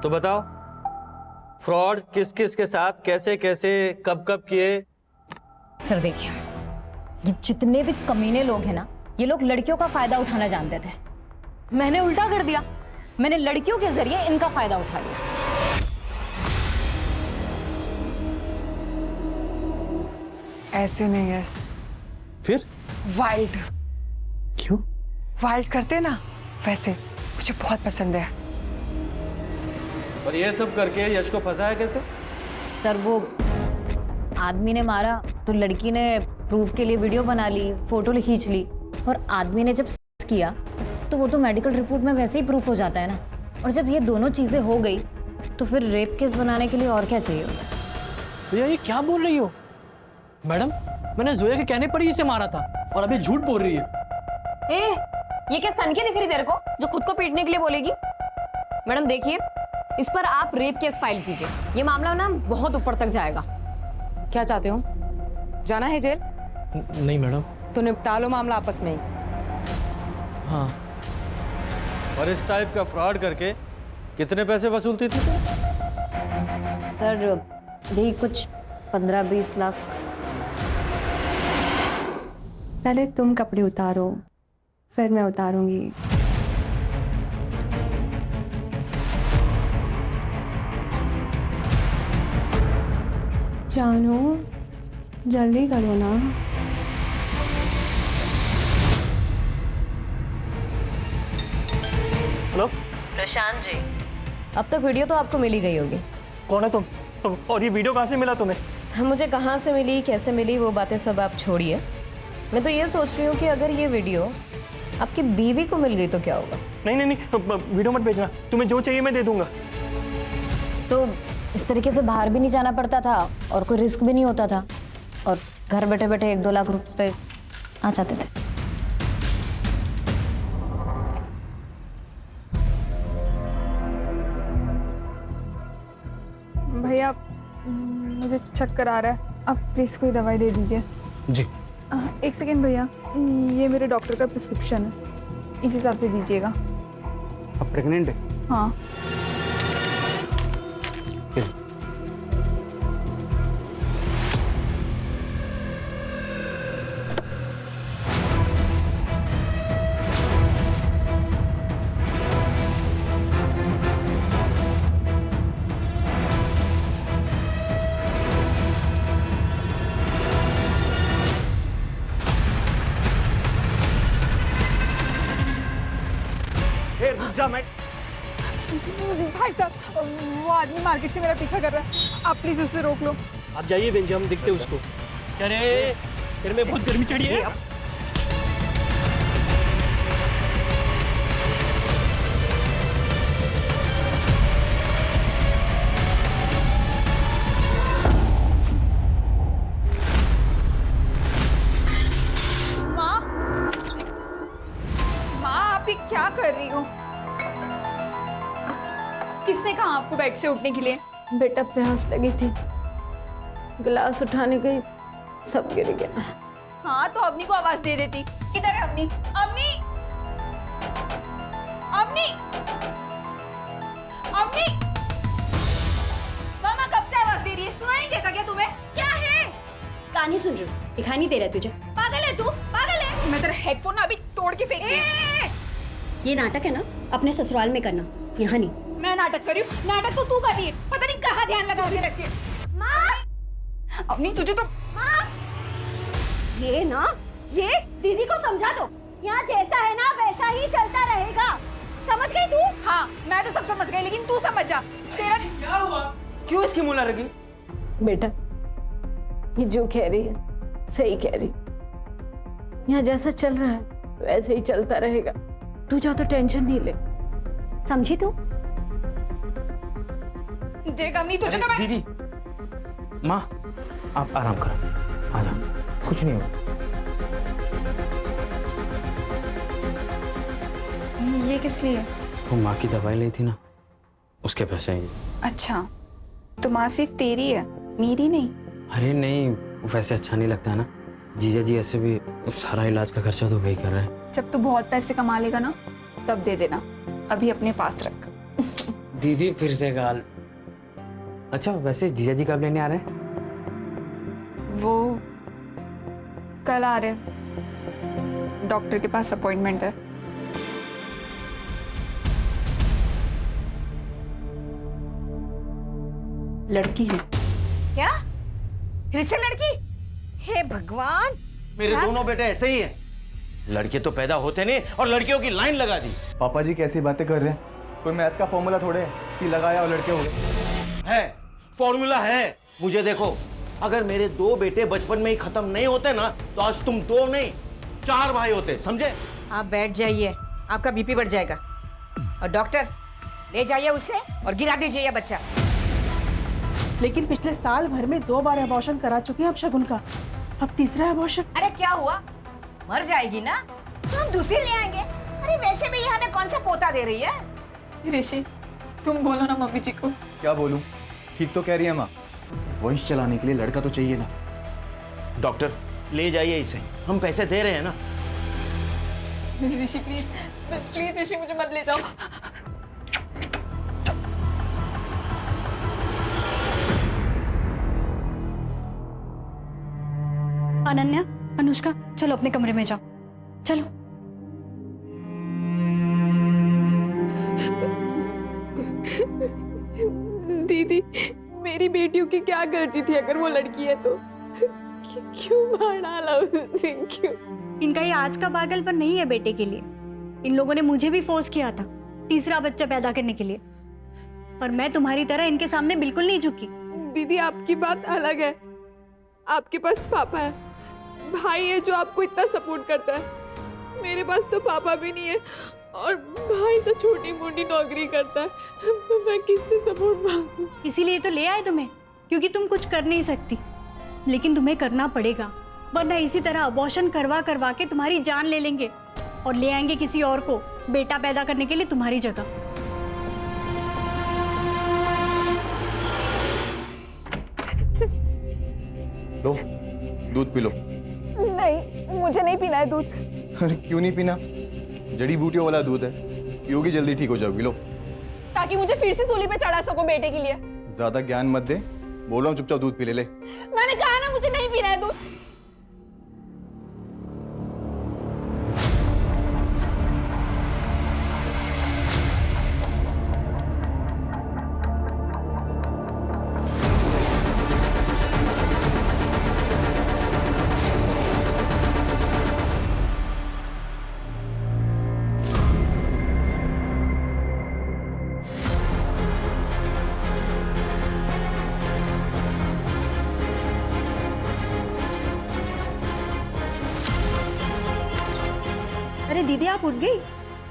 तो बताओ, फ्रॉड किस किस के साथ, कैसे कैसे, कब कब किए? सर देखिए, ये जितने भी कमीने लोग हैं ना, ये लोग लड़कियों का फायदा उठाना जानते थे। मैंने उल्टा कर दिया, मैंने लड़कियों के जरिए इनका फायदा उठा लिया। ऐसे नहीं यस, फिर वाइल्ड। क्यों? वाइल्ड करते ना, वैसे मुझे बहुत पसंद है। और ये सब करके यश को फंसाया कैसे? सर वो आदमी ने मारा तो लड़की ने प्रूफ के लिए वीडियो बना ली, फोटो खींच ली, और आदमी ने जब किया तो वो तो मेडिकल रिपोर्ट में वैसे ही प्रूफ हो जाता है ना। और जब ये दोनों चीजें हो गई तो फिर रेप केस बनाने के लिए और क्या चाहिए होता है? जोया ये क्या बोल रही हो मैडम? मैंने जोया के कहने पर ही इसे मारा था और अभी झूठ बोल रही है। ए, ये क्या सनकी दिख रही तेरे को जो खुद को पीटने के लिए बोलेगी? मैडम देखिए, इस पर आप रेप केस फाइल कीजिए, ये मामला ना बहुत ऊपर तक जाएगा। क्या चाहते हो, जाना है जेल? नहीं मैडम। तो निपटा लो मामला आपस में ही। हाँ। और इस टाइप का फ्रॉड करके कितने पैसे वसूलती थी? सर यही कुछ 15-20 लाख। पहले तुम कपड़े उतारो, फिर मैं उतारूंगी। जानू, जल्दी करो ना। हेलो प्रशांत जी, अब तक वीडियो तो आपको मिल ही गई होगी। कौन है तुम? और ये वीडियो कहाँ से मिला तुम्हें? मुझे कहाँ से मिली, कैसे मिली, वो बातें सब आप छोड़िए। मैं तो ये सोच रही हूँ कि अगर ये वीडियो आपकी बीवी को मिल गई तो क्या होगा? नहीं नहीं नहीं, वीडियो मत भेजना, तुम्हें जो चाहिए मैं दे दूंगा। तो इस तरीके से बाहर भी नहीं जाना पड़ता था और कोई रिस्क भी नहीं होता था, और घर बैठे बैठे 1-2 लाख रुपए आ जाते थे। भैया मुझे चक्कर आ रहा है, आप प्लीज़ कोई दवाई दे दीजिए। जी। एक सेकेंड भैया, ये मेरे डॉक्टर का प्रिस्क्रिप्शन है, इस हिसाब से दीजिएगा। अब प्रेग्नेंट है? हाँ। जा मैं। भाई साहब, वो आदमी मार्केट से मेरा पीछा कर रहा है, आप प्लीज उससे रोक लो। आप जाइए बेंजी, हम देखते हैं उसको। अरे तेरे में बहुत गर्मी चढ़ी है। माँ, आप ये क्या कर रही हो? किसने कहा आपको बेड से उठने के लिए? बेटा प्यास लगी थी, गिलास उठाने गई, सब गिर गया। हाँ तो अवनी को आवाज दे देती। किधर है अवनी? अवनी, अवनी, अवनी! मामा कब से आवाज दे रही है, सुनाई नहीं देता क्या तुम्हें? क्या है? कहानी नहीं सुन रही हूँ, दिखाई नहीं दे रहा तुझे? पागल है तू, पागल है। मैं तेरा हेडफोन अभी तोड़ के फेंक दी। ये नाटक है ना, अपने ससुराल में करना, यहाँ नहीं। मैं नाटक कर रही हूँ? नाटक तो तू कर रही है, पता नहीं कहाँ ध्यान लगा के रखती है। माँ, अवनी तुझे तो। माँ, ये ना, ये दीदी को समझा दो, यहाँ जैसा है ना वैसा ही चलता रहेगा, समझ गई तू? हाँ मैं तो सब समझ गई, लेकिन तू समझ जा। तेरा क्या हुआ? क्यों इसकी मुला लगी? बेटा, ये जो कह रही है सही कह रही, यहाँ जैसा चल रहा है वैसे ही चलता रहेगा, तू ज्यादा टेंशन नहीं ले। समझी तू? देख अवनी तुझे तो मैं। दीदी, माँ आप आराम करो, आ जाओ, कुछ नहीं होगा। ये किस लिए? वो माँ की दवाई ली थी ना, उसके पैसे हैं। अच्छा, तो माँ सिर्फ तेरी है, मेरी नहीं? अरे नहीं, वैसे अच्छा नहीं लगता है ना, जीजा जी ऐसे भी सारा इलाज का खर्चा तो वही कर रहे हैं। जब तू बहुत पैसे कमा लेगा ना तब दे देना, अभी अपने पास रख। दीदी फिर से गाल। अच्छा वैसे जीजा जी कब लेने आ रहे हैं? वो कल आ रहे हैं। डॉक्टर के पास अपॉइंटमेंट है। लड़की है। क्या? फिर से लड़की? हे भगवान! मेरे दोनों बेटे ऐसे ही हैं। लड़के तो पैदा होते नहीं और लड़कियों की लाइन लगा दी। पापा जी कैसी बातें कर रहे हैं? कोई मैथ्स का फॉर्मूला थोड़े है कि लगाया और लड़के हो गए। है, फॉर्मूला है। मुझे देखो, अगर मेरे 2 बेटे बचपन में ही खत्म नहीं होते ना तो आज तुम 2 नहीं 4 भाई होते, समझे? आप बैठ जाइए, आपका बीपी बढ़ जाएगा। और डॉक्टर ले जाइए उसे और गिरा दीजिए ये बच्चा। लेकिन पिछले साल भर में 2 बार अबॉर्शन करा चुके हैं अब शगुन का, अब तीसरा अबॉर्शन। अरे क्या हुआ, मर जाएगी ना तो हम दूसरी ले आएंगे। अरे वैसे भी ये हमें कौन सा पोता दे रही है? ऋषि तुम बोलो ना मम्मी जी को। क्या बोलूं? ठीक तो कह रही है माँ, वंश चलाने के लिए लड़का तो चाहिए ना। डॉक्टर ले जाइए इसे, हम पैसे दे रहे हैं ना। ऋषि प्लीज प्लीज ऋषि मुझे मत ले जाओ। अनन्या, अनुष्का, चलो अपने कमरे में जाओ, चलो। दीदी मेरी बेटियों की क्या गलती थी? अगर वो लड़की है तो क्यों मार डाला उसे? क्यों? इनका ये आज का पागलपन नहीं है बेटे के लिए। इन लोगों ने मुझे भी फोर्स किया था तीसरा बच्चा पैदा करने के लिए, पर मैं तुम्हारी तरह इनके सामने बिल्कुल नहीं झुकी। दीदी आपकी बात अलग है। आपके पास पापा है, भाई है जो आपको इतना सपोर्ट करता है। मेरे पास तो पापा भी नहीं है और भाई तो छोटी मोटी नौकरी करता है। मैं किससे सपोर्ट मांगूं? इसीलिए तो ले आए तुम्हें, क्योंकि तुम कुछ कर नहीं सकती, लेकिन तुम्हें करना पड़ेगा, वरना इसी तरह अबॉर्शन करवा करवा के तुम्हारी जान ले लेंगे और ले आएंगे किसी और को बेटा पैदा करने के लिए तुम्हारी जगह। लो दूध पी लो। नहीं, मुझे नहीं पीना है दूध। अरे क्यों नहीं पीना? जड़ी बूटियों वाला दूध है, पियोगी जल्दी ठीक हो जाओगी। लो। ताकि मुझे फिर से सूली पे चढ़ा सको बेटे के लिए। ज्यादा ज्ञान मत दे, बोल रहा हूँ चुपचाप दूध पी ले। मैंने कहा ना मुझे नहीं पीना है दूध। अरे दीदी आप उठ गई?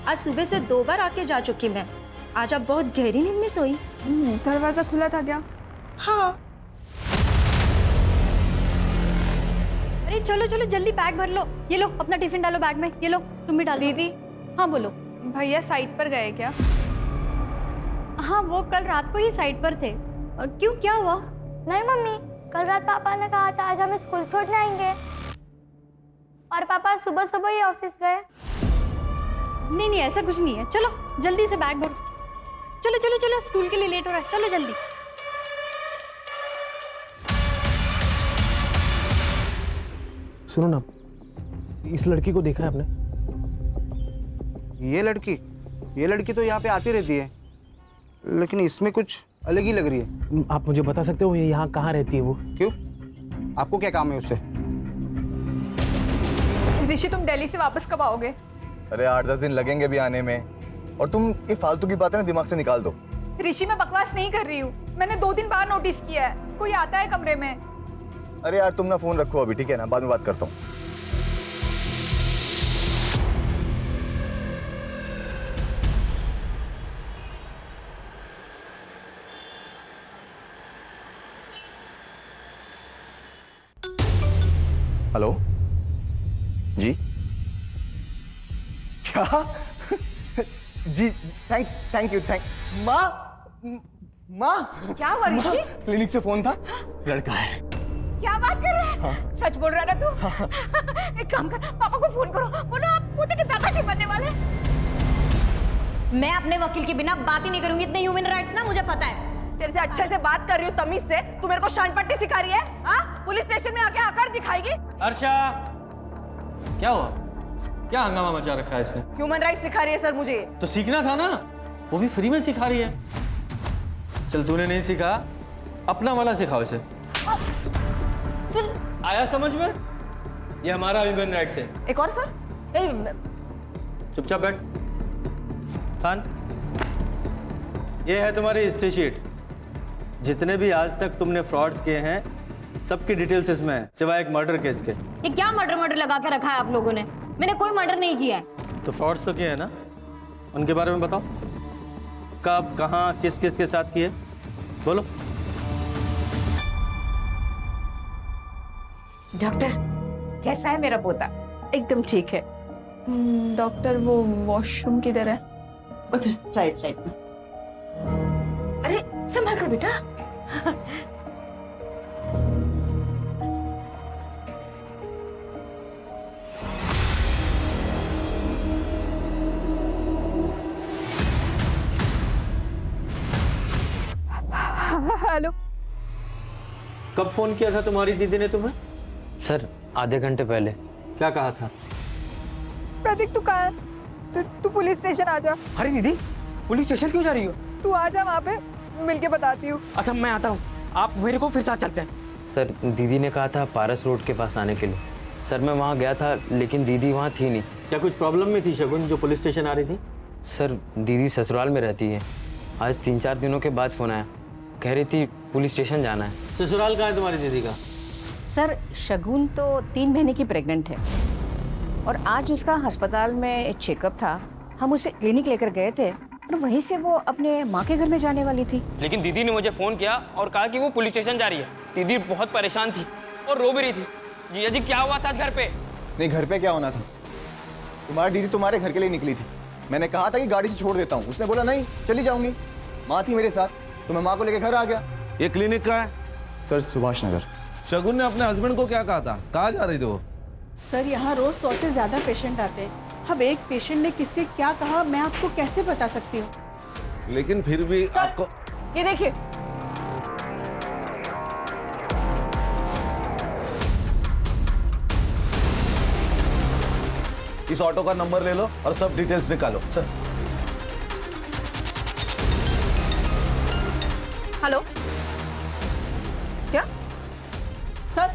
आज सुबह से 2 बार आके जा चुकी मैं। आज आप बहुत गहरी नींद में सोई। दरवाजा खुला था क्या? हाँ। अरे चलो चलो जल्दी बैग भर लो। ये लो अपना टिफिन डालो बैग में। ये लो तुम भी डालो। दीदी। हाँ बोलो। भैया साइट पर गए क्या? हाँ वो कल रात को ही साइट पर थे। क्यों क्या हुआ? नहीं मम्मी, कल रात पापा ने कहा था आज हमें स्कूल छोड़ने आएंगे और पापा सुबह सुबह ही ऑफिस गए। नहीं नहीं ऐसा कुछ नहीं है। चलो जल्दी से बैग भरो। चलो चलो चलो स्कूल के लिए लेट हो रहा है। चलो जल्दी। सुनो ना, इस लड़की को देखा है आपने? ये लड़की तो यहाँ पे आती रहती है, लेकिन इसमें कुछ अलग ही लग रही है। आप मुझे बता सकते हो ये यहाँ कहाँ रहती है वो? क्यों, आपको क्या काम है उससे? ऋषि तुम दिल्ली से वापस कब आओगे? अरे 8-10 दिन लगेंगे भी आने में, और तुम ये फालतू की बातें ना दिमाग से निकाल दो। ऋषि मैं बकवास नहीं कर रही हूँ, मैंने 2 दिन बाद नोटिस किया है कोई आता है कमरे में। अरे यार तुम ना फोन रखो अभी, ठीक है ना, बाद में बात करता हूँ। हेलो जी, क्या? जी थैंक यू। माँ क्या हुआ ऋषि? क्लिनिक से फोन था, लड़का है। क्या बात कर रहे हैं? हाँ। सच बोल रहा है ना तू? एक काम कर, पापा को फोन करो, बोलो आप पोते के दादाजी बनने वाले। मैं अपने वकील के बिना बात ही नहीं करूंगी। इतने ह्यूमन राइट्स ना मुझे पता है। तेरे से अच्छे से बात कर रही हूँ तमीज से, तू मेरे को शान पट्टी सिखा रही है? हाँ, पुलिस स्टेशन में आके आकर दिखाएगी? अर्षा, क्या हुआ? क्या हंगामा मचा रखा है इसने? ह्यूमन राइट्स सिखा रही है सर मुझे। तो सीखना था ना, वो भी फ्री में सिखा रही है। चल तूने नहीं सीखा, अपना वाला सिखाओ इसे। आया समझ में? ये हमारा ह्यूमन राइट्स है। एक और सर? चुपचाप बैठ। खान, ये है तुम्हारी हिस्ट्री शीट। जितने भी आज तक तुमने फ्रॉड्स किए हैं सबकी डिटेल्स इसमें है, सिवाय एक मर्डर केस के। ये क्या मर्डर लगा के रखा है आप लोगों ने? मैंने कोई मर्डर नहीं किया है। तो फ्रॉड्स तो किए हैं ना, उनके बारे में बताओ। कब, कहाँ, किस किस के साथ किए, बोलो। डॉक्टर, कैसा है मेरा पोता? एकदम ठीक है। डॉक्टर, वो वॉशरूम किधर है? उधर राइट साइड में। अरे संभाल कर बेटा। हेलो। कब फोन किया था तुम्हारी दीदी ने तुम्हें? सर आधे घंटे पहले। क्या कहा था? प्रतीक, तू कहाँ है? तू पुलिस स्टेशन आ जा। अरे दीदी, पुलिस स्टेशन क्यों जा रही हो? तू आ जा, वहाँ पे मिलके बताती हूँ। अच्छा मैं आता हूँ, आप मेरे को फिर साथ चलते हैं। सर दीदी ने कहा था पारस रोड के पास आने के लिए। सर मैं वहाँ गया था लेकिन दीदी वहाँ थी नहीं। क्या कुछ प्रॉब्लम में थी शगुन जो पुलिस स्टेशन आ रही थी? सर दीदी ससुराल में रहती है। आज 3-4 दिनों के बाद फोन आया, कह रही थी पुलिस स्टेशन जाना है। ससुराल कहाँ है तुम्हारी दीदी का? सर शगुन तो 3 महीने की प्रेग्नेंट है और आज उसका अस्पताल में एक चेकअप था। हम उसे क्लिनिक लेकर गए थे और वहीं से वो अपने माँ के घर में जाने वाली थी। लेकिन दीदी ने मुझे फोन किया और कहा कि वो पुलिस स्टेशन जा रही है। दीदी बहुत परेशान थी और रो भी रही थी। जीजा जी क्या हुआ था घर पे? नहीं, घर पे क्या होना था? तुम्हारी दीदी तुम्हारे घर के लिए निकली थी। मैंने कहा था कि गाड़ी से छोड़ देता हूँ, उसने बोला नहीं चली जाऊंगी। माँ थी मेरे साथ तो मैं माँ को लेकर घर आ गया। ये क्लिनिक का है? सर सुभाष नगर। शगुन ने अपने हस्बैंड को क्या कहा था? कहाँ जा रही थी वो? सर यहाँ रोज 100 से ज्यादा पेशेंट आते हैं। अब एक पेशेंट ने किससे क्या कहा मैं आपको कैसे बता सकती हूँ? लेकिन फिर भी आपको ये देखिए, इस ऑटो का नंबर ले लो और सब डिटेल्स निकालो। सर हेलो, क्या सर?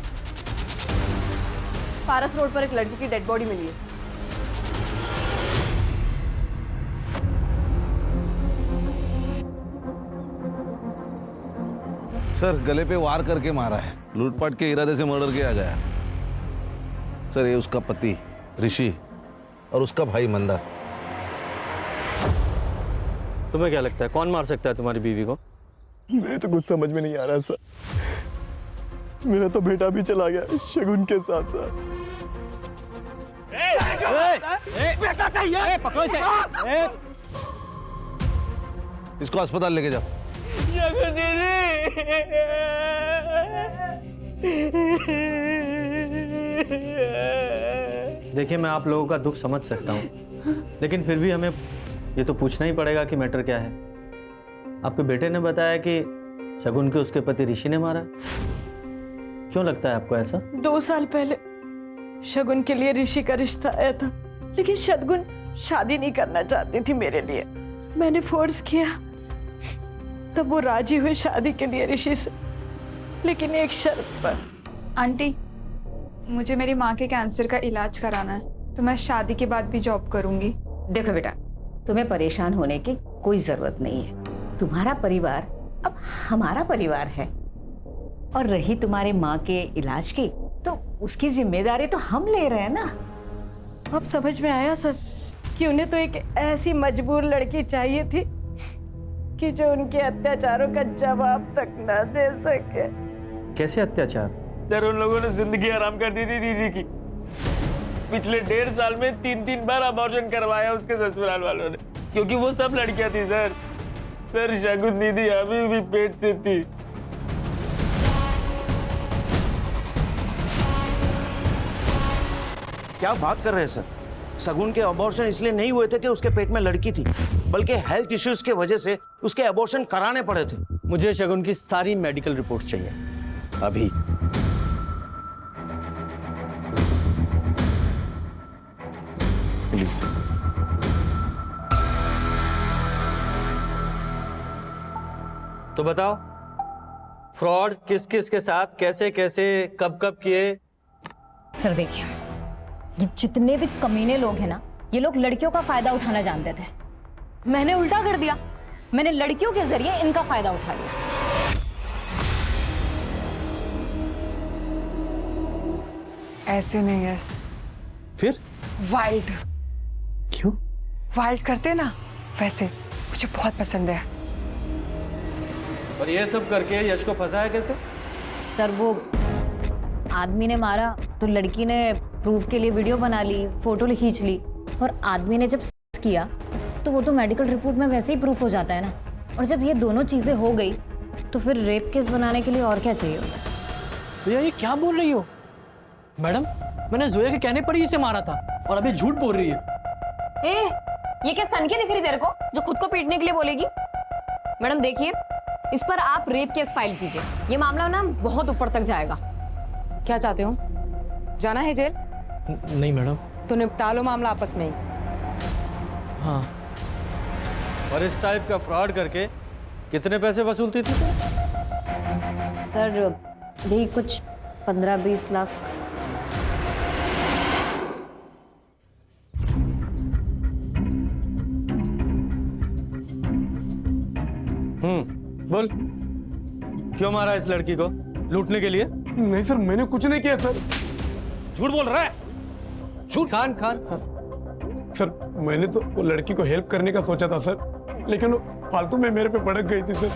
पारस रोड पर एक लड़की की डेड बॉडी मिली है। सर गले पे वार करके मारा है, लूटपाट के इरादे से मर्डर किया गया। सर ये उसका पति ऋषि और उसका भाई मंदा। तुम्हें क्या लगता है कौन मार सकता है तुम्हारी बीवी को? मेरे तो कुछ समझ में नहीं आ रहा सर। मेरा तो बेटा भी चला गया शगुन के साथ साथ। बेटा चाहिए, पकड़ो इसे। इसको अस्पताल लेके जाओ। देखिए मैं आप लोगों का दुख समझ सकता हूँ, लेकिन फिर भी हमें ये तो पूछना ही पड़ेगा कि मैटर क्या है। आपके बेटे ने बताया कि शगुन के उसके पति ऋषि ने मारा। क्यों लगता है आपको ऐसा? 2 साल पहले शगुन के लिए ऋषि का रिश्ता आया था, लेकिन शगुन शादी नहीं करना चाहती थी मेरे लिए। मैंने फोर्स किया, तब वो राजी हुई शादी के लिए ऋषि से, लेकिन एक शर्त पर। आंटी, मुझे मेरी माँ के कैंसर का इलाज कराना है, तो मैं शादी के बाद भी जॉब करूंगी। देखो बेटा, तुम्हें परेशान होने की कोई जरूरत नहीं है। तुम्हारा परिवार अब हमारा परिवार है और रही तुम्हारी माँ के इलाज की, तो उसकी जिम्मेदारी तो हम ले रहे हैं ना। अब समझ में आया सर कि उन्हें तो एक ऐसी मजबूर लड़की चाहिए थी कि जो उनके अत्याचारों का जवाब तक न दे सके। कैसे अत्याचार? सर उन लोगों ने जिंदगी आराम कर दी थी दीदी की। पिछले 1.5 साल में 3 बार अबॉर्शन करवाया उसके ससुराल वालों ने, क्योंकि वो सब लड़कियां थी सर। सर शगुन दीदी अभी भी पेट से थी। क्या बात कर रहे हैं सर? शगुन के अबॉर्शन इसलिए नहीं हुए थे कि उसके पेट में लड़की थी, बल्कि हेल्थ इश्यूज की वजह से उसके अबॉर्शन कराने पड़े थे। मुझे शगुन की सारी मेडिकल रिपोर्ट चाहिए अभी। प्लीज। तो बताओ, फ्रॉड किस किस के साथ, कैसे कैसे, कब कब किए? सर देखिए, ये जितने भी कमीने लोग हैं ना, ये लोग लड़कियों का फायदा उठाना जानते थे। मैंने उल्टा कर दिया, मैंने लड़कियों के जरिए इनका फायदा उठा लिया। ऐसे नहीं यस, फिर वाइल्ड। क्यों? वाइल्ड करते ना, वैसे मुझे बहुत पसंद है। और ये सब करके यश को फंसाया कैसे? सर वो आदमी ने मारा तो लड़की ने प्रूफ के लिए वीडियो बना ली, फोटो खींच ली, और आदमी ने जब किया तो वो तो मेडिकल रिपोर्ट में वैसे ही प्रूफ हो जाता है ना। और जब ये दोनों चीजें हो गई तो फिर रेप केस बनाने के लिए और क्या चाहिए होता है? जोया ये क्या बोल रही हो? मैडम मैंने जोया के कहने पर ही इसे मारा था और अभी झूठ बोल रही है। ए, ये क्या सनकी दिख रही तेरे को जो खुद को पीटने के लिए बोलेगी? मैडम देखिए, इस पर आप रेप केस फाइल कीजिए, ये मामला ना बहुत ऊपर तक जाएगा। क्या चाहते हो? जाना है जेल? नहीं मैडम। तो निपटा लो मामला आपस में ही। हाँ। और इस टाइप का फ्रॉड करके कितने पैसे वसूलती थी? सर यही कुछ 15-20 लाख। बोल, क्यों मारा इस लड़की को? लूटने के लिए? नहीं सर, मैंने कुछ नहीं किया सर। झूठ बोल रहा है? झूठ? खान सर मैंने तो वो लड़की को हेल्प करने का सोचा था सर, लेकिन वो फालतू में मेरे पे भड़क गई थी सर।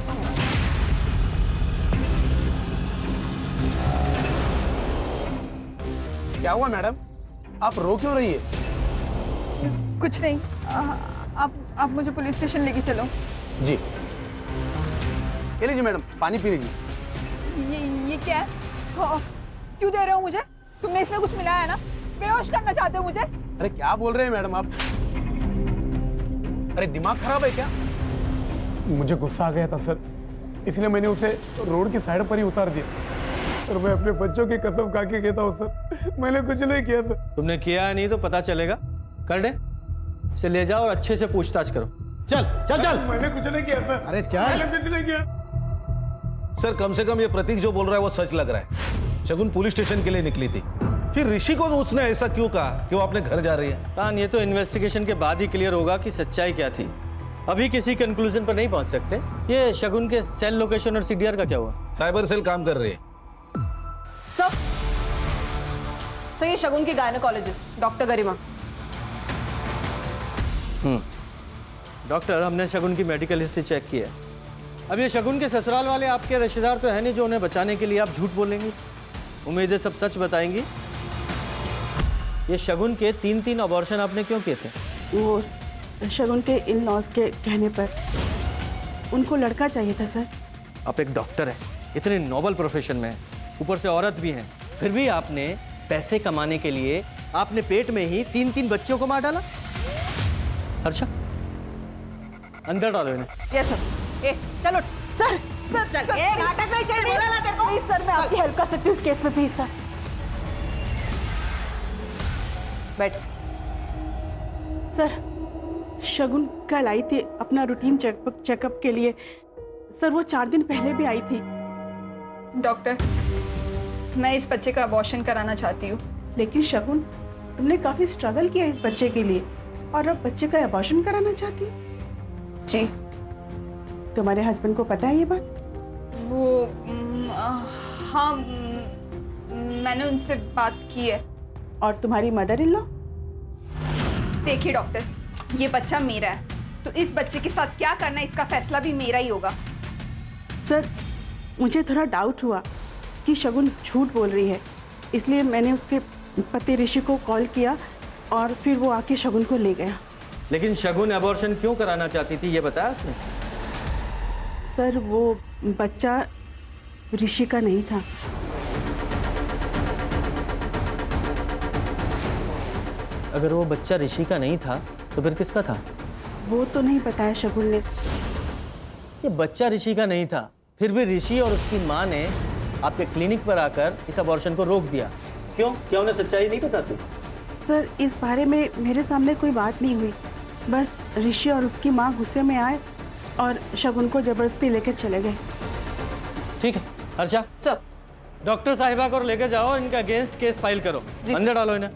क्या हुआ मैडम, आप रो क्यों रही है? कुछ नहीं, आप मुझे पुलिस स्टेशन लेके चलो। जी, ये लीजिए मैडम, पानी पी लीजिए। ये क्या है? क्यों दे रहे हो मुझे? तुमने इसमें कुछ मिलाया है ना? बेहोश करना चाहते हो मुझे? अरे क्या बोल रहे हैं मैडम आप? अरे दिमाग खराब है क्या? मुझे गुस्सा आ गया था सर, इसलिए मैंने उसे रोड की साइड पर ही उतार दिया। और मैं अपने बच्चों की कसम खा के कहता हूँ सर, मैंने कुछ नहीं किया सर। तुमने किया नहीं तो पता चलेगा। कर दे, इसे ले जाओ और अच्छे से पूछताछ करो। चल चल चल। मैंने कुछ नहीं किया सर। अरे चल। मैंने कुछ नहीं किया सर, कम से कम ये प्रतीक जो बोल रहा है वो सच लग रहा है। शगुन पुलिस स्टेशन के लिए निकली थी, फिर ऋषि को उसने ऐसा क्यों कहा कि वो अपने घर जा रही है? कान, ये तो इन्वेस्टिगेशन के बाद ही क्लियर होगा कि सच्चाई क्या थी। अभी किसी कंक्लूजन पर नहीं पहुंच सकते। ये शगुन के सेल लोकेशन और सीडीआर का क्या हुआ? साइबर सेल काम कर रही है। सर ये शगुन की गायनेकोलॉजिस्ट डॉक्टर गरिमा। डॉक्टर, हमने शगुन की मेडिकल हिस्ट्री चेक की है। अब ये शगुन के ससुराल वाले आपके रिश्तेदार तो है नहीं जो उन्हें बचाने के लिए आप झूठ बोलेंगी। उम्मीद है सब सच बताएंगी। ये शगुन के 3-3 अबॉर्शन आपने क्यों किए थे? वो शगुन के इन लॉज के कहने पर उनको लड़का चाहिए था सर। आप एक डॉक्टर हैं, इतने नोबल प्रोफेशन में हैं, ऊपर से औरत भी हैं, फिर भी आपने पैसे कमाने के लिए आपने पेट में ही 3-3 बच्चों को मार डाला। हर्षा, अंदर डालो इन्हें। Yes sir. ए, चलो सर सर चल। ए, नाटक में चल, बोला ना तेरे को। प्लीज सर, मैं आपकी हेल्प कर सकती हूँ इस केस में, प्लीज सर। बैठ। सर शगुन कल आई थी अपना रूटीन चेकअप के लिए। सर वो 4 दिन पहले भी आई थी। डॉक्टर, मैं इस बच्चे का अबॉर्शन कराना चाहती हूँ। लेकिन शगुन, तुमने काफी स्ट्रगल किया इस बच्चे के लिए और अब बच्चे का अबॉर्शन कराना चाहती हो? जी। तुम्हारे हस्बैंड को पता है ये बात? वो हाँ, मैंने उनसे बात की है। और तुम्हारी मदर इन लॉ? देखिए डॉक्टर, ये बच्चा मेरा है, तो इस बच्चे के साथ क्या करना है इसका फैसला भी मेरा ही होगा। सर मुझे थोड़ा डाउट हुआ कि शगुन झूठ बोल रही है, इसलिए मैंने उसके पति ऋषि को कॉल किया और फिर वो आके शगुन को ले गया। लेकिन शगुन अबॉर्शन क्यों कराना चाहती थी, ये बताया उसने? सर वो बच्चा ऋषि का नहीं था। अगर वो बच्चा ऋषि का नहीं था तो फिर किसका था? वो तो नहीं बताया शगुन ने। ये बच्चा ऋषि का नहीं था, फिर भी ऋषि और उसकी माँ ने आपके क्लिनिक पर आकर इस अबॉर्शन को रोक दिया। क्यों? क्या उन्हें सच्चाई नहीं बताती? सर, इस बारे में मेरे सामने कोई बात नहीं हुई। बस ऋषि और उसकी माँ गुस्से में आए और शगुन को जबरदस्ती लेकर चले गए। ठीक है हर्षा, सर डॉक्टर साहिबा को लेकर जाओ और इनका अगेंस्ट केस फाइल करो। अंदर डालो इन्हें।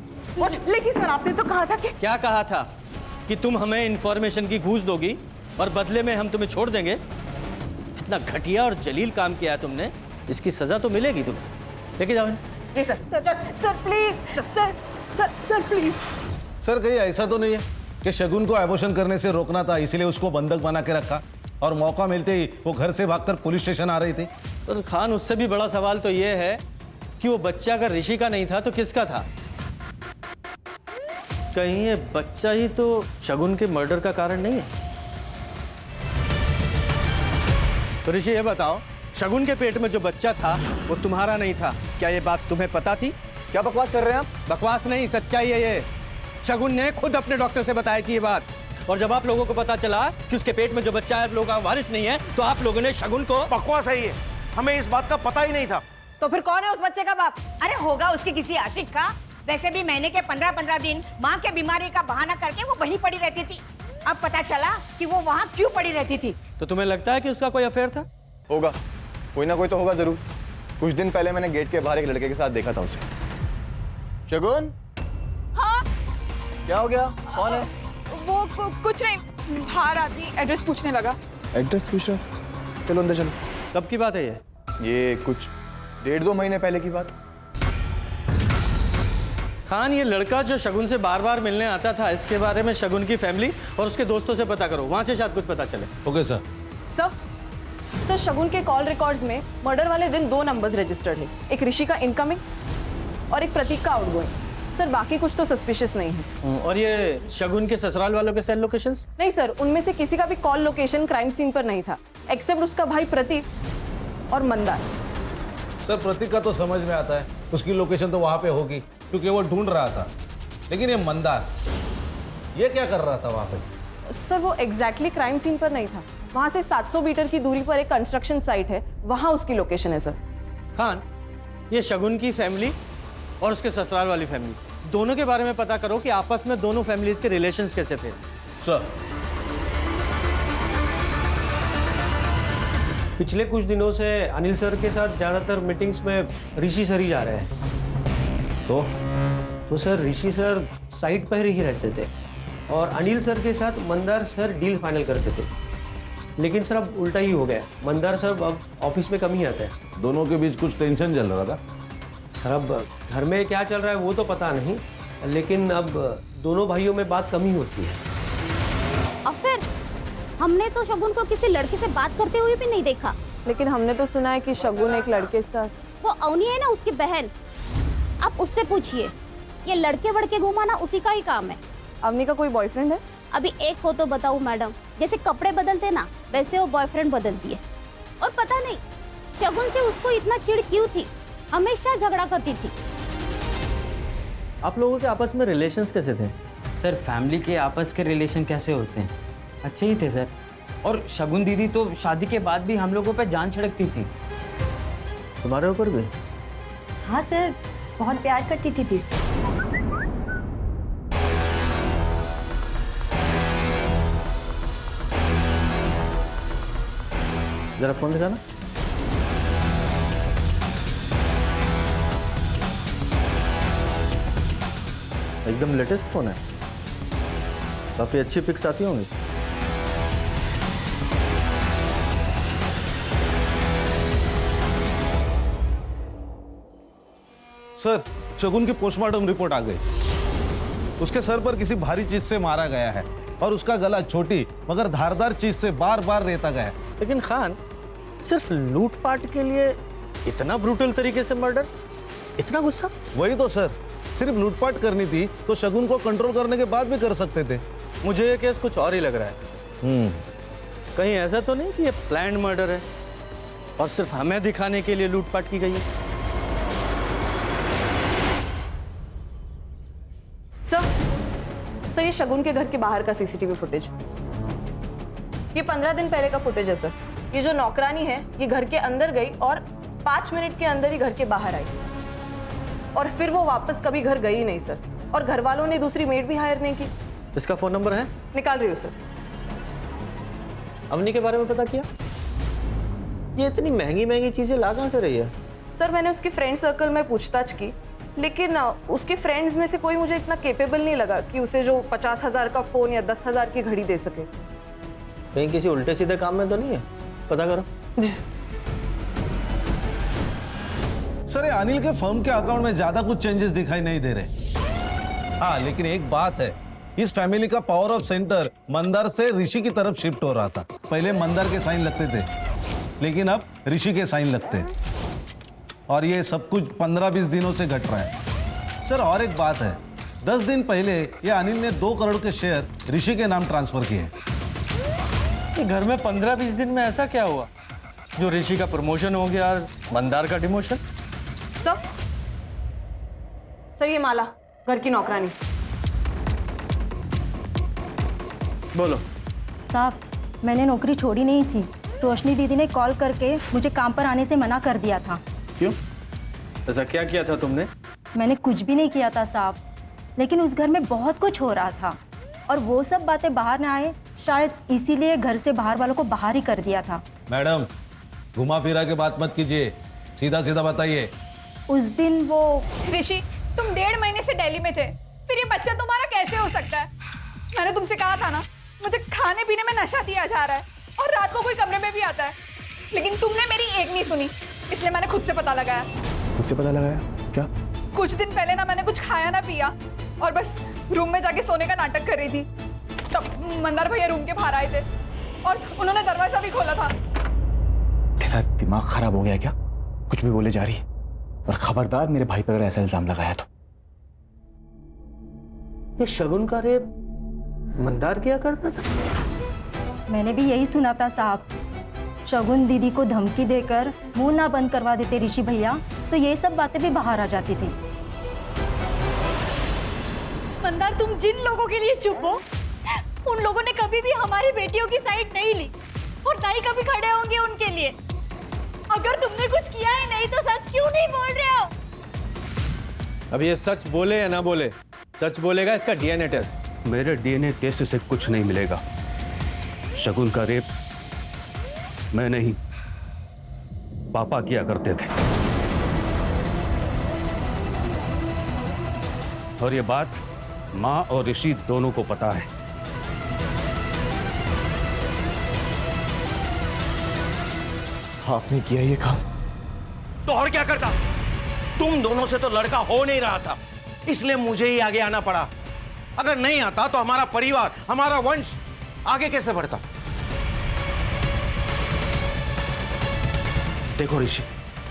लेकिन सर आपने तो कहा था कि क्या कहा था? कि तुम हमें इंफॉर्मेशन की घूस दोगी और बदले में हम तुम्हें छोड़ देंगे। इतना घटिया और जलील काम किया है तुमने, इसकी सजा तो मिलेगी तुम्हें। लेके जाओ इन्हें। जी sir. Sir please sir please. Sir कहीं ऐसा तो नहीं है कि शगुन को एबॉर्शन करने से रोकना था, इसलिए उसको बंधक बना के रखा और मौका मिलते ही वो घर से भागकर पुलिस स्टेशन आ रही थी? तो खान, उससे भी बड़ा सवाल तो ये है कि वो बच्चा अगर ऋषि का नहीं था तो किसका था? कहीं ये बच्चा ही तो शगुन के मर्डर का कारण नहीं है? तो ऋषि ये बताओ, शगुन के पेट में जो बच्चा था वो तुम्हारा नहीं था, क्या ये बात तुम्हें पता थी? क्या बकवास कर रहे हैं आप? बकवास नहीं, सच्चाई है ये। शगुन ने खुद अपने डॉक्टर से बताई थी ये बात, और जब आप लोगों को पता चला कि उसके पेट में जो बच्चा है आप लोगों का वारिस नहीं है, तो आप लोगों ने शगुन को... बकवास है ये, हमें इस बात का पता ही नहीं था। तो फिर कौन है उस बच्चे का बाप? अरे होगा उसके किसी आशिक का। वैसे भी महीने के 15-15 दिन माँ के बीमारी का बहाना करके वो वहीं पड़ी रहती थी। अब पता चला कि वो वहाँ क्यों पड़ी रहती थी। तो तुम्हें लगता है कि उसका कोई अफेयर था? होगा, कोई ना कोई तो होगा जरूर। कुछ दिन पहले मैंने गेट के बाहर एक लड़के के साथ देखा था उसे। शगुन? हाँ? क्या हो गया? कौन है? वो कुछ नहीं, बाहर आदमी एड्रेस पूछने लगा। एड्रेस पूछ रहा? चलो अंदर चलो। कब की बात है ये कुछ 1.5-2 महीने पहले की बात। खान, ये लड़का जो शगुन से बार बार मिलने आता था, इसके बारे में शगुन की फैमिली और उसके दोस्तों से पता करो, वहां से शायद कुछ पता चले। Okay sir. सर शगुन के कॉल रिकॉर्ड्स में मर्डर वाले दिन 2 नंबर्स रजिस्टर्ड है, एक ऋषि का इनकमिंग और एक प्रतीक का आउटगोइंग। सर बाकी कुछ तो सस्पिशियस नहीं है। और ये शगुन के ससुराल वालों के सेल लोकेशंस? नहीं सर, उनमें से किसी का भी कॉल लोकेशन क्राइम सीन पर नहीं था, एक्सेप्ट उसका भाई प्रतीक और मंदार। सर प्रतीक का तो समझ में आता है, उसकी लोकेशन तो वहाँ पे होगी क्योंकि वो ढूंढ रहा था। लेकिन ये मंदार, ये क्या कर रहा था वहाँ पे? सर वो एग्जैक्टली क्राइम सीन पर नहीं था, वहाँ से 700 मीटर की दूरी पर एक कंस्ट्रक्शन साइट है, वहाँ उसकी लोकेशन है। सर खान, ये शगुन की फैमिली और उसके ससुराल वाली फैमिली दोनों के बारे में पता करो कि आपस में दोनों फैमिलीज के रिलेशंस कैसे थे। सर पिछले कुछ दिनों से अनिल सर के साथ ज़्यादातर मीटिंग्स में ऋषि सर ही जा रहे हैं। तो सर ऋषि सर साइट पर ही रहते थे और अनिल सर के साथ मंदार सर डील फाइनल करते थे। लेकिन सर अब उल्टा ही हो गया, मंदार सर अब ऑफिस में कम ही आते हैं। दोनों के बीच कुछ टेंशन चल रहा था? सर अब घर में क्या चल रहा है वो तो पता नहीं, लेकिन अब दोनों भाइयों में बात कम ही होती है। और फिर हमने तो शगुन को किसी लड़के से बात करते हुए भी नहीं देखा। लेकिन हमने तो सुना है कि शगुन एक लड़के के साथ... वो अवनी है ना, उसकी बहन, आप उससे पूछिए। ये लड़के वड़के घुमाना उसी का ही काम है। अवनी का कोई बॉयफ्रेंड है? अभी एक हो तो बताऊं मैडम, जैसे कपड़े बदलते ना वैसे वो बॉयफ्रेंड बदलती है। और पता नहीं शगुन से उसको इतना चिढ़ क्यों थी, हमेशा झगड़ा करती थी। आप लोगों के आपस में रिलेशंस कैसे थे? सर फैमिली के आपस के रिलेशन कैसे होते हैं, अच्छे ही थे सर। और शगुन दीदी तो शादी के बाद भी हम लोगों पे जान छिड़कती थी। तुम्हारे ऊपर भी? हाँ सर, बहुत प्यार करती थी। जरा फोन दिखाना। एकदम लेटेस्ट फोन है, काफी अच्छी पिक्स आती होंगी। सर शगुन की पोस्टमार्टम रिपोर्ट आ गई। उसके सर पर किसी भारी चीज से मारा गया है और उसका गला छोटी मगर धारदार चीज से बार बार रेता गया है। लेकिन खान, सिर्फ लूटपाट के लिए इतना ब्रूटल तरीके से मर्डर, इतना गुस्सा? वही तो सर, सिर्फ लूटपाट करनी थी तो शगुन को कंट्रोल करने के बाद भी कर सकते थे। मुझे ये केस कुछ और ही लग रहा है। कहीं ऐसा तो नहीं कि ये प्लान्ड मर्डर है और सिर्फ हमें दिखाने के लिए लूटपाट की गई है? सर सर ये शगुन के घर के बाहर का सीसीटीवी फुटेज, ये 15 दिन पहले का फुटेज है सर। ये जो नौकरानी है ये घर के अंदर गई और 5 मिनट के अंदर ही घर के बाहर आई और फिर वो वापस कभी घर गई नहीं सर। और घर वालों ने दूसरी मेड भी हायर नहीं की। इसका फोन नंबर है? निकाल रही हूँ सर। अवनी के बारे में पता किया? ये इतनी महंगी महंगी चीजें ला कहाँ से रही है? सर मैंने उसके फ्रेंड सर्कल में पूछताछ की, लेकिन उसके फ्रेंड्स में से कोई मुझे इतना केपेबल नहीं लगा कि उसे जो 50,000 का फोन या 10,000 की घड़ी दे सके। कहीं किसी उल्टे सीधे काम में तो नहीं है? पता करो। जी सर ये अनिल के फर्म के अकाउंट में ज्यादा कुछ चेंजेस दिखाई नहीं दे रहे। हाँ लेकिन एक बात है, इस फैमिली का पावर ऑफ सेंटर मंदार से ऋषि की तरफ शिफ्ट हो रहा था। पहले मंदार के साइन लगते थे लेकिन अब ऋषि के साइन लगते हैं और ये सब कुछ 15-20 दिनों से घट रहा है। सर और एक बात है, 10 दिन पहले ये अनिल ने 2 करोड़ के शेयर ऋषि के नाम ट्रांसफर किए। ये घर में 15-20 दिन में ऐसा क्या हुआ जो ऋषि का प्रमोशन हो गया और मंदार का डिमोशन? सर ये माला घर की नौकरानी। बोलो। साहब मैंने नौकरी छोड़ी नहीं थी, रोशनी दीदी ने कॉल करके मुझे काम पर आने से मना कर दिया था। क्यों? ऐसा क्या किया था तुमने? मैंने कुछ भी नहीं किया था साहब, लेकिन उस घर में बहुत कुछ हो रहा था और वो सब बातें बाहर ना आए, शायद इसीलिए घर से बाहर वालों को बाहर ही कर दिया था। मैडम घुमा फिरा के बात मत कीजिए, सीधा सीधा बताइए। उस दिन वो ऋषि तुम 1.5 महीने से दिल्ली में थे, फिर ये बच्चा तुम्हारा कैसे हो सकता है? मैंने तुमसे कहा था ना, मुझे खाने पीने में नशा दिया जा रहा है और रात को कोई कमरे में भी आता है, लेकिन तुमने मेरी एक नहीं सुनी, इसलिए मैंने खुद से पता लगाया। खुद से पता लगाया? क्या? कुछ दिन पहले ना मैंने कुछ खाया ना पिया और बस रूम में जाके सोने का नाटक कर रही थी, तब मंदार भैया रूम के बाहर आए थे और उन्होंने दरवाजा भी खोला था। तेरा दिमाग खराब हो गया क्या? कुछ भी बोले जा रही है, और खबरदार मेरे भाई पर अगर ऐसा इल्जाम लगाया तो। ये शगुन का रेप मंदार किया करता था? मैंने भी यही सुना था साहब। शगुन दीदी को धमकी देकर मुंह ना बंद करवा देते ऋषि भैया तो ये सब बातें भी बाहर आ जाती थी। मंदार तुम जिन लोगों के लिए चुप हो, उन लोगों ने कभी भी हमारी बेटियों की साइड नहीं ली और ना ही कभी खड़े होंगे उनके लिए। अगर तुमने कुछ किया ही नहीं तो सच क्यों नहीं बोल रहे हो? अब ये सच बोले या ना बोले, सच बोलेगा इसका डीएनए टेस्ट। मेरे डीएनए टेस्ट से कुछ नहीं मिलेगा। शगुन का रेप मैं नहीं, पापा किया करते थे और ये बात माँ और ऋषि दोनों को पता है। आपने किया ये काम तो और क्या करता? तुम दोनों से तो लड़का हो नहीं रहा था, इसलिए मुझे ही आगे आना पड़ा। अगर नहीं आता तो हमारा परिवार, हमारा वंश आगे कैसे बढ़ता? देखो ऋषि,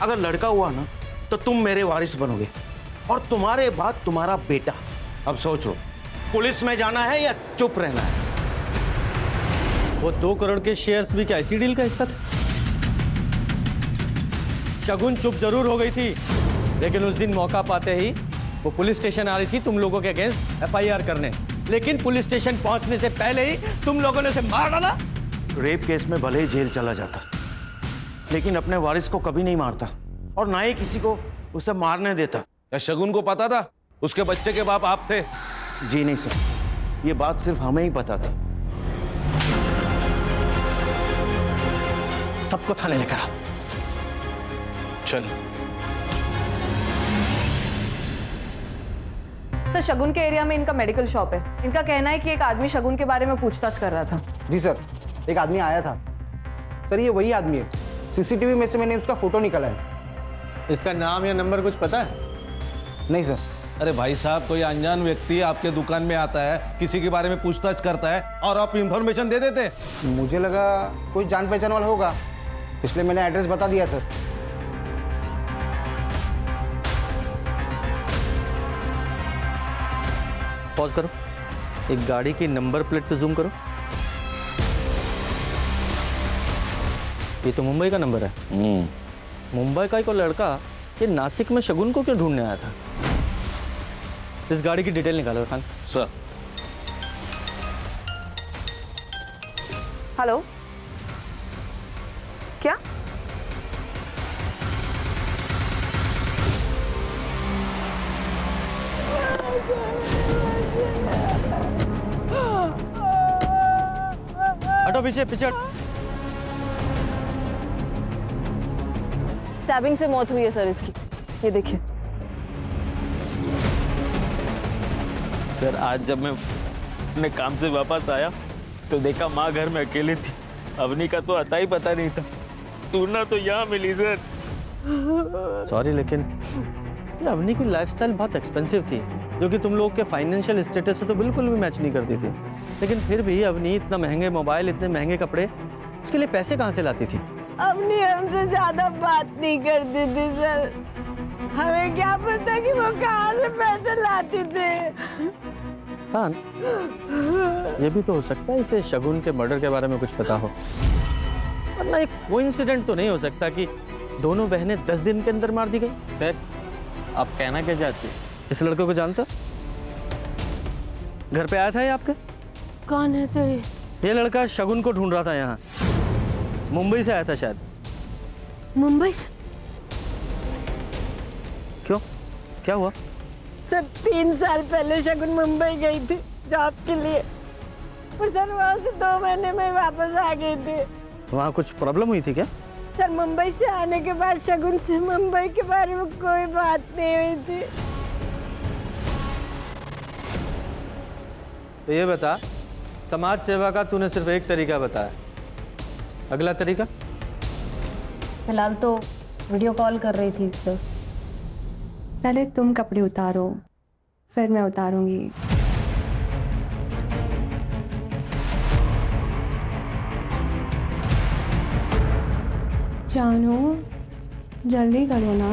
अगर लड़का हुआ ना तो तुम मेरे वारिस बनोगे और तुम्हारे बाद तुम्हारा बेटा। अब सोचो, पुलिस में जाना है या चुप रहना है? वो 2 करोड़ के शेयर्स भी क्या इसी डील का हिस्सा थे? शगुन चुप जरूर हो गई थी, लेकिन उस दिन मौका पाते ही वो पुलिस स्टेशन आ रही थी तुम लोगों के अगेंस्ट एफआईआर करने, लेकिन पुलिस स्टेशन पहुंचने से पहले ही तुम लोगों ने उसे मार डाला। रेप केस में भले ही जेल चला जाता, लेकिन अपने वारिस को कभी नहीं मारता और ना ही किसी को उसे मारने देता। क्या शगुन को पता था उसके बच्चे के बाप आप थे? जी नहीं सर, ये बात सिर्फ हमें ही पता था। सबको थाने लेकर आओ। चल। सर शगुन के एरिया में इनका मेडिकल शॉप है। इनका कहना है कि एक आदमी शगुन के बारे में पूछताछ कर रहा था। जी सर, एक आदमी आया था। सर ये वही आदमी है, सीसीटीवी में से मैंने उसका फोटो निकाला है। इसका नाम या नंबर कुछ पता है? नहीं सर। अरे भाई साहब, कोई अनजान व्यक्ति आपके दुकान में आता है, किसी के बारे में पूछताछ करता है और आप इंफॉर्मेशन दे देते? मुझे लगा कोई जान पहचान वाला होगा, इसलिए मैंने एड्रेस बता दिया सर। पॉज करो, एक गाड़ी की नंबर प्लेट पे जूम करो। ये तो मुंबई का नंबर है। मुंबई का एक लड़का ये नासिक में शगुन को क्यों ढूंढने आया था? इस गाड़ी की डिटेल निकालो खान। सर। हेलो, क्या? हटो पीछे पीछे हटो। स्टैबिंग से मौत हुई है सर इसकी, ये देखिए। सर आज जब मैं अपने काम से वापस आया तो देखा माँ घर में अकेली थी। अवनी का तो अता ही पता नहीं था। टूना तो यहाँ मिली सर। सॉरी लेकिन ये अवनी की लाइफस्टाइल बहुत एक्सपेंसिव थी, जो कि तुम लोग के फाइनेंशियल स्टेटस से तो बिल्कुल भी मैच नहीं करती थी। लेकिन फिर भी अवनी इतना महंगे मोबाइल, इतने महंगे कपड़े, उसके लिए पैसे कहाँ से लाती थी? अवनी हमसे ज्यादा बात नहीं करती थी सर, हमें क्या पता कि वो कहाँ से पैसे लाती थे। हाँ, ये भी तो हो सकता है इसे शगुन के मर्डर के बारे में कुछ पता हो, वरना एक कोइंसिडेंट तो नहीं हो सकता कि दोनों बहनें 10 दिन के अंदर मार दी गई। सर आप कहना क्या चाहते? इस लड़के को जानते हो? घर पे आया था ये आपके? कौन है सर ये लड़का शगुन को ढूंढ रहा था यहाँ, मुंबई से आया था शायद। मुंबई से? क्यों, क्या हुआ? सर 3 साल पहले शगुन मुंबई गई थी जॉब के लिए, और सर वहाँ से 2 महीने में वापस आ गई थी। वहाँ कुछ प्रॉब्लम हुई थी क्या? सर मुंबई से आने के बाद शगुन से मुंबई के बारे में कोई बात नहीं हुई थी। तो ये बता, समाज सेवा का तूने सिर्फ एक तरीका बताया, अगला तरीका? फिलहाल तो वीडियो कॉल कर रही थी सर। पहले तुम कपड़े उतारो, फिर मैं उतारूंगी। जानू, जल्दी करो ना।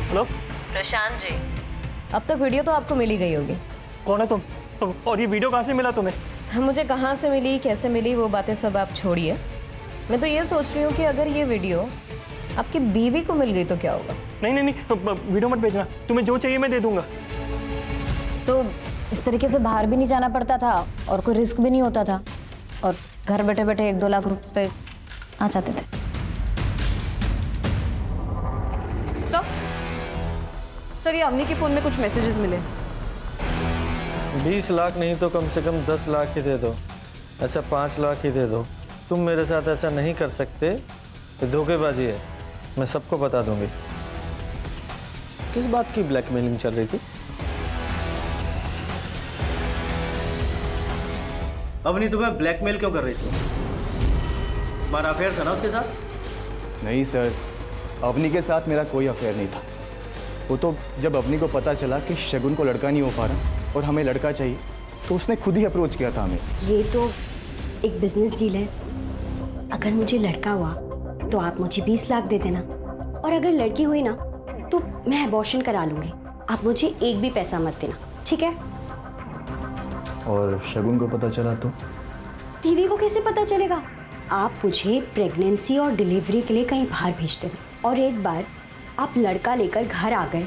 हेलो प्रशांत जी, अब तक वीडियो तो आपको मिल ही गई होगी। कौन है तुम? और ये वीडियो कहाँ से मिला तुम्हें? मुझे कहाँ से मिली, कैसे मिली, वो बातें सब आप छोड़िए। मैं तो ये सोच रही हूँ कि अगर ये वीडियो आपकी बीवी को मिल गई तो क्या होगा? नहीं नहीं नहीं, वीडियो मत भेजना, तुम्हें जो चाहिए मैं दे दूंगा। तो इस तरीके से बाहर भी नहीं जाना पड़ता था और कोई रिस्क भी नहीं होता था, और घर बैठे बैठे 1-2 लाख रुपए आ जाते थे। सर ये अवनी के फोन में कुछ मैसेजेस मिले। 20 लाख नहीं तो कम से कम 10 लाख ही दे दो। अच्छा 5 लाख ही दे दो। तुम मेरे साथ ऐसा नहीं कर सकते, ये धोखेबाजी है, मैं सबको बता दूंगी। किस बात की ब्लैकमेलिंग चल रही थी? अवनी तुम्हें ब्लैकमेल क्यों कर रही थी? तुम्हारा अफेयर था ना उसके साथ? नहीं सर, अवनी के साथ मेरा कोई अफेयर नहीं था। वो तो जब अवनी को पता चला कि शगुन को लड़का नहीं हो पा रहा और हमें लड़का चाहिए, तो उसने खुद ही अप्रोच किया था हमें। ये तो एक बिजनेस डील है। अगर मुझे लड़का हुआ तो आप मुझे 20 लाख दे देना, और अगर लड़की हुई ना तो मैं अबॉर्शन करा लूँगी। आप मुझे एक भी पैसा मत देना, ठीक है? और शगुन को पता चला तो? दीदी को कैसे पता चलेगा? आप मुझे प्रेगनेंसी और डिलीवरी के लिए कहीं बाहर भेज देना, और एक बार आप लड़का लेकर घर आ गए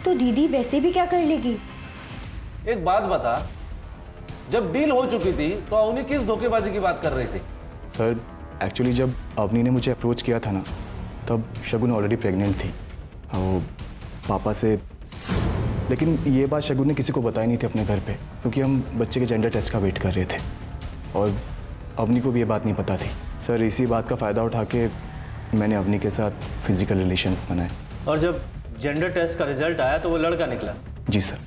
तो दीदी वैसे भी क्या कर लेगी? एक बात बता, जब डील हो चुकी थी तो अवनी किस धोखेबाजी की बात कर रही थी? सर एक्चुअली जब अवनी ने मुझे अप्रोच किया था ना, तब शगुन ऑलरेडी प्रेग्नेंट थी वो पापा से। लेकिन ये बात शगुन ने किसी को बताई नहीं थी अपने घर पे, क्योंकि हम बच्चे के जेंडर टेस्ट का वेट कर रहे थे, और अवनी को भी ये बात नहीं पता थी। सर इसी बात का फ़ायदा उठा के मैंने अवनी के साथ फिजिकल रिलेशंस बनाए। और जब जेंडर टेस्ट का रिजल्ट आया तो वो लड़का निकला? जी सर,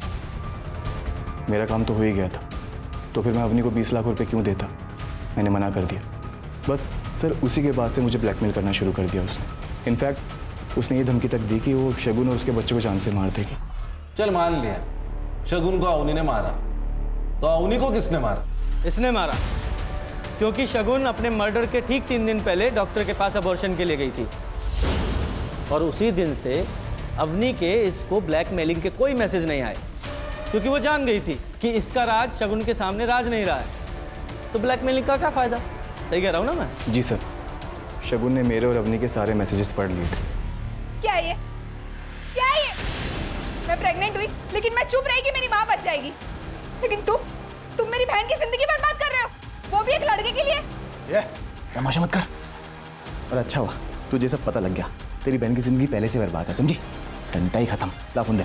मेरा काम तो हो ही गया था, तो फिर मैं अवनी को 20 लाख रुपए क्यों देता? मैंने मना कर दिया। बस सर उसी के बाद से मुझे ब्लैकमेल करना शुरू कर दिया उसने। इनफैक्ट उसने ये धमकी तक दी कि वो शगुन और उसके बच्चे को जान से मार देगी। चल मान लिया शगुन को अवनी ने मारा, तो अवनी को किसने मारा? इसने मारा, क्योंकि शगुन अपने मर्डर के ठीक 3 दिन पहले डॉक्टर के पास अबॉर्शन के लिए गई थी, और उसी दिन से अवनी के इसको ब्लैकमेलिंग के कोई मैसेज नहीं आए, क्योंकि वो जान गई थी कि इसका राज शगुन के सामने राज नहीं रहा है। तो ब्लैकमेलिंग का क्या फायदा? सही कह रहा हूँ ना मैं? जी सर, शगुन ने मेरे और अवनी के सारे मैसेजेस पढ़ लिए थे। क्या ये? क्या ये? मैं प्रेग्नेंट हुई, लेकिन मैं चुप रही कि मेरी माँ बच जाएगी। लेकिन तुम मेरी बहन की जिंदगी बर्बाद कर रहे हो, वो भी एक लड़के के लिए। ये तमाशा मत कर। और अच्छा हुआ तुझे सब पता लग गया, तेरी बहन की जिंदगी पहले से बर्बाद है, समझी? डंडा ही खत्म। ला फोन दे।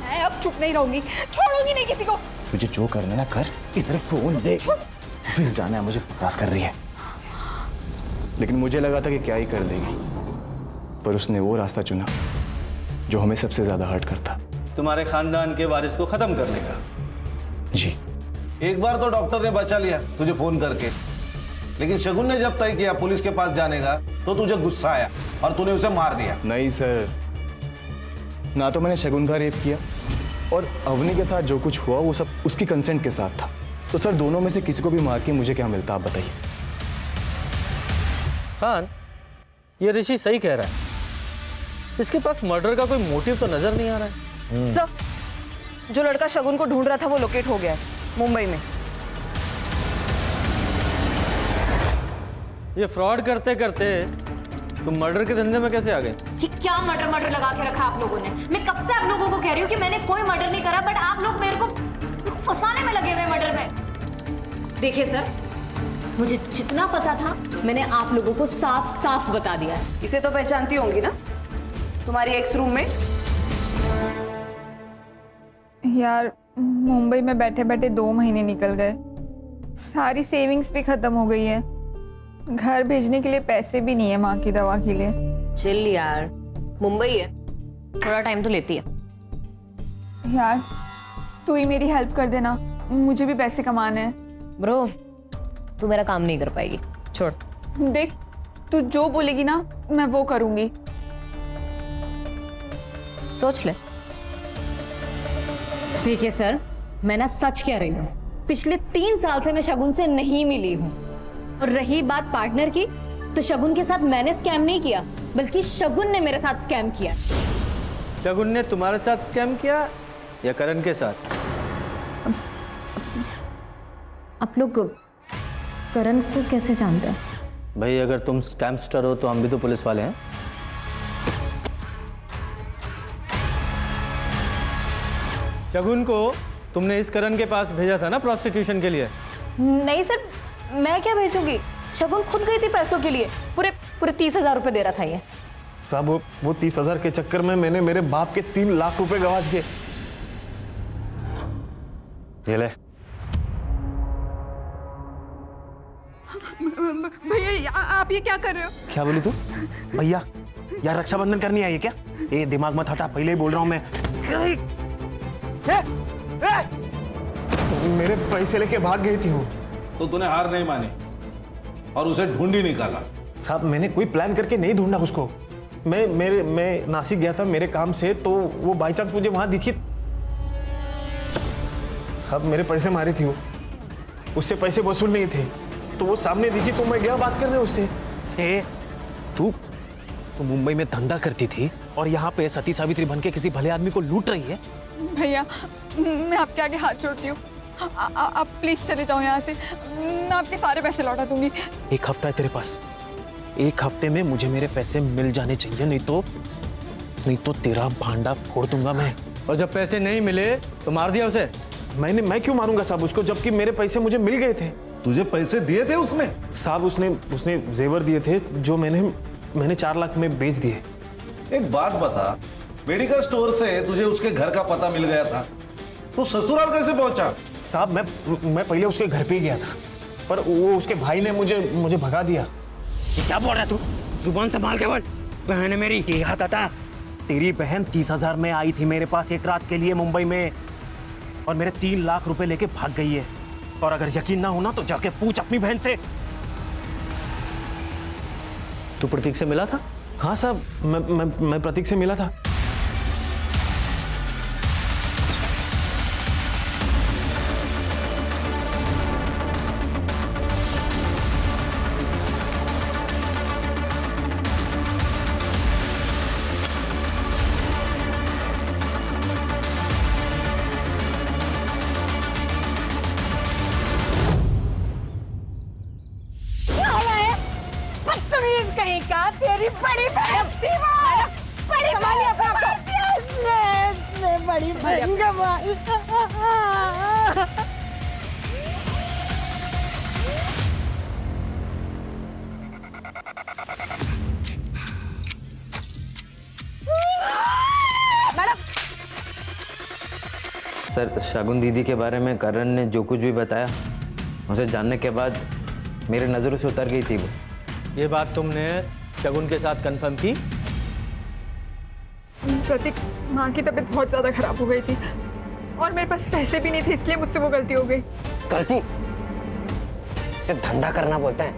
मैं अब चुप नहीं रहूंगी, छोड़ूंगी नहीं किसी को। तुझे जो करना ना कर, इधर फोन दे। ऑफिस जाना है मुझे, बकवास कर रही है। लेकिन मुझे लगा था कि क्या ही कर देगी, पर उसने वो रास्ता चुना जो हमें सबसे ज्यादा हर्ट करता। तुम्हारे खानदान के वारिस को खत्म करने का। जी। एक बार तो डॉक्टर ने बचा लिया तुझे फोन करके, लेकिन शगुन ने जब तय किया पुलिस के पास जाने का तो तुझे गुस्सा आया और तूने उसे मार दिया। नहीं सर, ना तो मैंने शगुन का रेप किया और अवनी के साथ जो कुछ हुआ वो सब उसकी कंसेंट के साथ था। तो सर दोनों में से किसी को भी मार के मुझे क्या मिलता, आप बताइए। खान, ये ऋषि सही कह रहा है, इसके पास मर्डर का कोई मोटिव तो नजर नहीं आ रहा है। सर, जो लड़का शगुन को ढूंढ रहा था वो लोकेट हो गया है मुंबई में। ये फ्रॉड करते करते तुम मर्डर के धंधे में कैसे आ गए? ये क्या मर्डर लगा के रखा आप लोगों ने? मैं कब से आप लोगों को कह रही हूँ कि मैंने कोई मर्डर नहीं करा, बट आप लोग मेरे को फंसाने में लगे हुए मर्डर में। देखिए सर, मुझे जितना पता था मैंने आप लोगों को साफ साफ बता दिया है। इसे तो पहचानती होंगी ना, तुम्हारी एक्स रूममेट। यार मुंबई में बैठे बैठे 2 महीने निकल गए, सारी सेविंग्स भी खत्म हो गई है, घर भेजने के लिए पैसे भी नहीं है माँ की दवा के लिए। चिल यार, मुंबई है, थोड़ा टाइम तो लेती है। यार तू ही मेरी हेल्प कर देना, मुझे भी पैसे कमाने हैं। ब्रो, तू मेरा काम नहीं कर पाएगी, छोड़। देख, तू जो बोलेगी ना मैं वो करूंगी। सोच ले। देखिए सर, मैं ना सच कह रही हूँ, पिछले 3 साल से मैं शगुन से नहीं मिली हूँ। और रही बात पार्टनर की, तो शगुन के साथ मैंने स्कैम नहीं किया, बल्कि शगुन ने मेरे साथ स्कैम किया। शगुन ने तुम्हारे साथ स्कैम किया या करण के साथ? आप लोग करण को कैसे जानते हैं? भाई अगर तुम स्कैमस्टर हो तो हम भी तो पुलिस वाले हैं। शगुन को तुमने इस करण के पास भेजा था ना प्रोस्टिट्यूशन के लिए? नहीं सर, मैं क्या भेजूंगी? शगुन खुद गई थी पैसों के लिए, पूरे 30,000 रुपए दे रहा था ये। साहब वो 30,000 के चक्कर में मैंने मेरे बाप के 3 लाख रुपए गवा दिए। ये ले। भैया आप ये क्या कर रहे हो? क्या बोली तू? भैया यार रक्षाबंधन करनी आई है क्या? ये दिमाग मत हटा, पहले ही बोल रहा हूं मैं। मेरे पैसे लेके भाग गई थी वो। तो तूने हार नहीं मानी और उसे ढूंढ ही निकाला। साहब मैंने कोई प्लान करके नहीं ढूंढा उसको। मैं नासिक गया था मेरे काम से, तो वो बाई चांस मुझे वहां दिखी। साहब मेरे पैसे मारे थी वो, उससे पैसे वसूल नहीं थे, तो वो सामने दिखी तो मैं गया बात करने उससे। तू मुंबई में धंधा करती थी और यहाँ पे सती सावित्री बन के किसी भले आदमी को लूट रही है। भैया मैं आपके आगे हाथ जोड़ती हूँ, आप प्लीज चले जाओ यहाँ से, मैं आपके सारे पैसे लौटा दूंगी। 1 हफ्ता है तेरे पास, 1 हफ्ते में मुझे मेरे पैसे मिल जाने चाहिए, नहीं तो तेरा भांडा फोड़ दूंगा मैं। और जब पैसे नहीं मिले तो मार दिया उसे? मैं क्यों मारूंगा साहब उसको, जबकि मेरे पैसे मुझे मिल गए थे। तुझे पैसे दिए थे उसने? साहब उसने जेवर दिए थे जो मैंने 4 लाख में बेच दिए। एक बात बता, मेडिकल स्टोर से तुझे उसके घर का पता मिल गया था, तो ससुराल कैसे पहुंचा? साहब मैं पहले उसके घर पे ही गया था, पर वो उसके भाई ने मुझे भगा दिया। क्या बोल रहा है तू? जुबान संभाल के बोल। बहन है मेरी। क्या था? तेरी बहन 30,000 में आई थी मेरे पास 1 रात के लिए मुंबई में, और मेरे 3 लाख रुपए लेके भाग गई है। और अगर यकीन ना होना तो जाके पूछ अपनी बहन से। तू प्रतीक से मिला था? हाँ साहब, मैं प्रतीक से मिला था। बदतमीज कहीं का, तेरी बड़ी बहन थी वो। बड़ी मैं बड़ी बहन का माल। सर, शगुन दीदी के बारे में करण ने जो कुछ भी बताया, उसे जानने के बाद मेरी नज़रों से उतर गई थी वो। ये बात तुमने शगुन के साथ कंफर्म की? प्रतीक, माँ की तबीयत बहुत ज़्यादा खराब हो गई थी और मेरे पास पैसे भी नहीं थे, इसलिए मुझसे वो गलती हो गई। गलती? इसे धंधा करना बोलते हैं।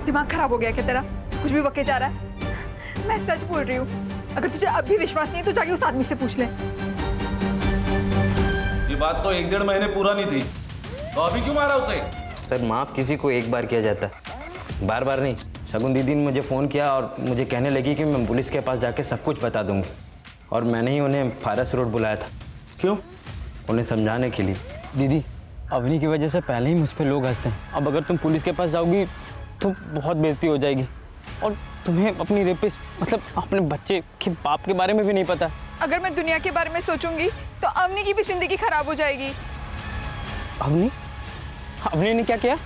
दिमाग खराब हो गया क्या तेरा? कुछ भी बके जा रहा है। मैं सच बोल रही हूँ, अगर तुझे अब भी विश्वास नहीं है तो जाके उस आदमी से पूछ ले। ये बात तो 1-1.5 महीने पूरा नहीं थी, तो अभी क्यों मारा उसे? सर, माफ़ किसी को एक बार किया जाता है, बार बार नहीं। शगुन दीदी ने मुझे फ़ोन किया और मुझे कहने लगी कि मैं पुलिस के पास जाके सब कुछ बता दूंगी, और मैंने ही उन्हें फारस रोड बुलाया था। क्यों? उन्हें समझाने के लिए। दीदी, अवनी की वजह से पहले ही मुझ पे लोग हंसते हैं। अब अगर तुम पुलिस के पास जाओगी तो बहुत बेइज्जती हो जाएगी, और तुम्हें अपनी रेपिस्ट मतलब अपने बच्चे के बाप के बारे में भी नहीं पता। अगर मैं दुनिया के बारे में सोचूंगी तो अवनी की भी जिंदगी खराब हो जाएगी। अवनी? अवनी ने क्या किया?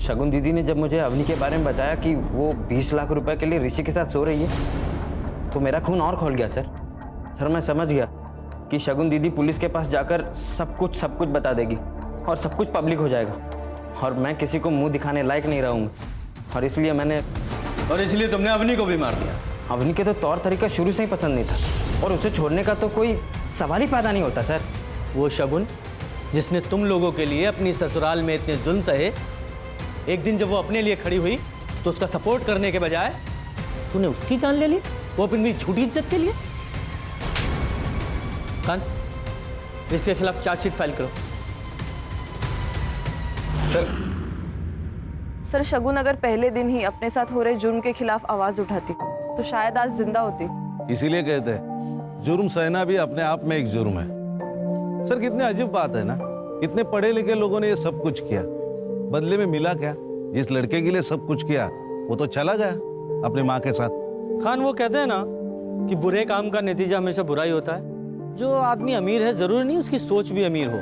शगुन दीदी ने जब मुझे अवनी के बारे में बताया कि वो 20 लाख रुपए के लिए ऋषि के साथ सो रही है, तो मेरा खून और खौल गया सर। मैं समझ गया कि शगुन दीदी पुलिस के पास जाकर सब कुछ बता देगी और सब कुछ पब्लिक हो जाएगा, और मैं किसी को मुंह दिखाने लायक नहीं रहूँगा, और इसलिए तुमने अवनी को भी मार दिया। अवनी के तो तौर तरीका शुरू से ही पसंद नहीं था, और उसे छोड़ने का तो कोई सवाल ही पैदा नहीं होता सर। वो शगुन जिसने तुम लोगों के लिए अपनी ससुराल में इतने जुल्म सहे, एक दिन जब वो अपने लिए खड़ी हुई तो उसका सपोर्ट करने के बजाय तूने उसकी जान ले ली, वो अपनी झूठी इज्जत के लिए। खान, इसके खिलाफ चार्जशीट फाइल करो। सर, शगुन अगर पहले दिन ही अपने साथ हो रहे जुर्म के खिलाफ आवाज उठाती तो शायद आज जिंदा होती। इसीलिए कहते हैं जुर्म सहना भी अपने आप में एक जुर्म है। सर, कितनी अजीब बात है ना, इतने पढ़े लिखे लोगों ने ये सब कुछ किया, बदले में मिला क्या? जिस लड़के के लिए सब कुछ किया वो तो चला गया अपनी माँ के साथ। खान, वो कहते हैं ना कि बुरे काम का नतीजा हमेशा बुरा ही होता है। जो आदमी अमीर है जरूरी नहीं उसकी सोच भी अमीर हो।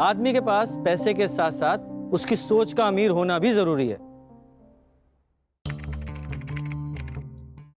आदमी के पास पैसे के साथ साथ उसकी सोच का अमीर होना भी जरूरी है।